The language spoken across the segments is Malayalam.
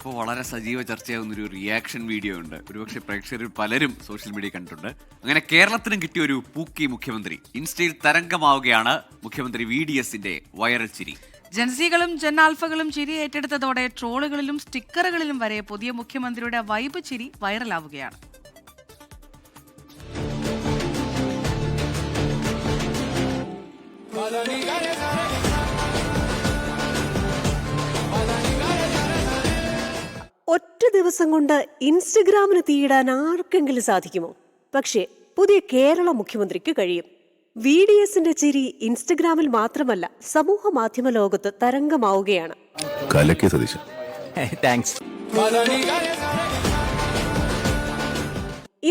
ഇപ്പോൾ വളരെ സജീവ ചർച്ചയാകുന്ന ഒരു റിയാക്ഷൻ വീഡിയോ ഉണ്ട്. ഒരുപക്ഷെ പ്രേക്ഷകരിൽ പലരും സോഷ്യൽ മീഡിയ കണ്ടിട്ടുണ്ട്. അങ്ങനെ കേരളത്തിനും കിട്ടിയ ഒരു പൂക്കി മുഖ്യമന്ത്രി. ഇൻസ്റ്റയിൽ തരംഗമാവുകയാണ് മുഖ്യമന്ത്രി VDSന്റെ വൈറൽ ചിരി. ജൻസികളും ജനാൽഫകളും ചിരി ഏറ്റെടുത്തതോടെ ട്രോളുകളിലും സ്റ്റിക്കറുകളിലും വരെ പുതിയ മുഖ്യമന്ത്രിയുടെ വൈബ് ചിരി വൈറലാവുകയാണ്. ഒറ്റ ദിവസം കൊണ്ട് ഇൻസ്റ്റഗ്രാമിന് തീയിടാൻ ആർക്കെങ്കിലും സാധിക്കുമോ? പക്ഷേ പുതിയ കേരള മുഖ്യമന്ത്രിക്ക് കഴിയും. VDSന്റെ ചിരി ഇൻസ്റ്റഗ്രാമിൽ മാത്രമല്ല സമൂഹ മാധ്യമ ലോകത്ത് തരംഗമാവുകയാണ്.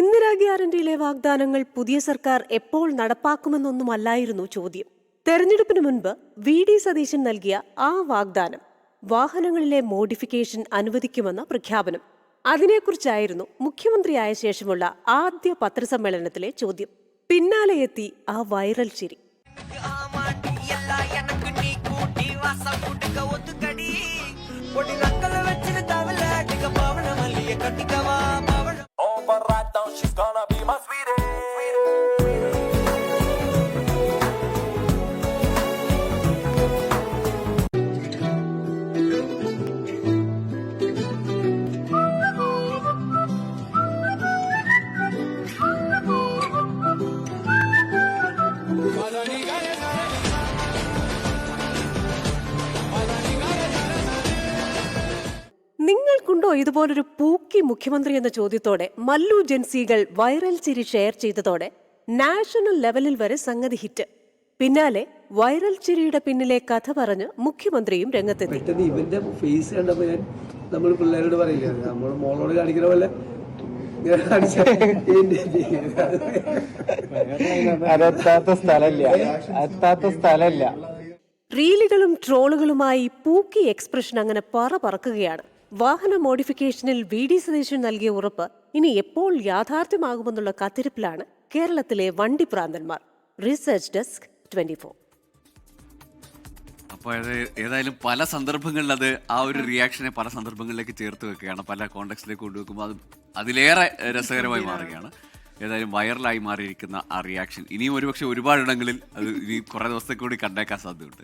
ഇന്ദിരാ ഗ്യാരണ്ടിയിലെ വാഗ്ദാനങ്ങൾ പുതിയ സർക്കാർ എപ്പോൾ നടപ്പാക്കുമെന്നൊന്നുമല്ലായിരുന്നു ചോദ്യം. തെരഞ്ഞെടുപ്പിന് മുൻപ് VD സതീശൻ നൽകിയ ആ വാഗ്ദാനം, വാഹനങ്ങളിലെ മോഡിഫിക്കേഷൻ അനുവദിക്കുമെന്ന പ്രഖ്യാപനം, അതിനെക്കുറിച്ചായിരുന്നു മുഖ്യമന്ത്രിയായ ശേഷമുള്ള ആദ്യ പത്രസമ്മേളനത്തിലെ ചോദ്യം. പിന്നാലെ എത്തി ആ വൈറൽ ചിരി. നിങ്ങൾക്കുണ്ടോ ഇതുപോലൊരു പൂക്കി മുഖ്യമന്ത്രി എന്ന ചോദ്യത്തോടെ മല്ലു ജൻസികൾ വൈറൽ ചിരി ഷെയർ ചെയ്തതോടെ നാഷണൽ ലെവലിൽ വരെ സംഗതി ഹിറ്റ്. പിന്നാലെ വൈറൽ ചിരിയുടെ പിന്നിലെ കഥ പറഞ്ഞ് മുഖ്യമന്ത്രിയും രംഗത്തെത്തി. ഇവന്റെ ഫേസ് കണ്ടപ്പോ നമ്മൾ പിള്ളേരോട് പറയില്ല, നമ്മൾ മോളോട് കാണിക്കുന്ന പോലെ റീലുകളും ട്രോളുകളുമായി പൂക്കി എക്സ്പ്രഷൻ അങ്ങനെ പറക്കുകയാണ്. വാഹന മോഡിഫിക്കേഷനിൽ VD സതീശൻ നൽകിയ ഉറപ്പ് ഇനി എപ്പോൾ യാഥാർത്ഥ്യമാകുമെന്നുള്ള കാത്തിരിപ്പിലാണ് കേരളത്തിലെ വണ്ടിപ്രാന്തന്മാർ. Research desk 24. അപ്പോൾ ഏതായാലും പല സന്ദർഭങ്ങളിൽ അത് ആ ഒരു റിയാക്ഷനെ പല സന്ദർഭങ്ങളിലേക്ക് ചേർത്ത് വെക്കുകയാണ്, പല കോണ്ടെക്സ്റ്റിലേക്ക് കൊണ്ടുവെക്കുമ്പോൾ അത് അതിലേറെ രസകരമായി മാറുകയാണ്. ഏതായാലും വൈറലായി മാറിയിരിക്കുന്ന ആ റിയാക്ഷൻ ഇനിയും ഒരുപക്ഷെ ഒരുപാടിടങ്ങളിൽ അത് ഇനി കുറേ ദിവസത്തേക്ക് കൂടി കണ്ടേക്കാൻ സാധ്യതയുണ്ട്.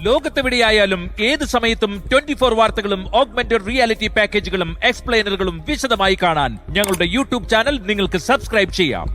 ലോകത്തെവിടെയായാലും ഏത് സമയത്തും 24 വാർത്തകളും ഓഗ്മെന്റഡ് റിയാലിറ്റി പാക്കേജുകളും എക്സ്പ്ലെയിനറുകളും വിശദമായി കാണാൻ ഞങ്ങളുടെ YouTube ചാനൽ നിങ്ങൾക്ക് സബ്സ്ക്രൈബ് ചെയ്യാം.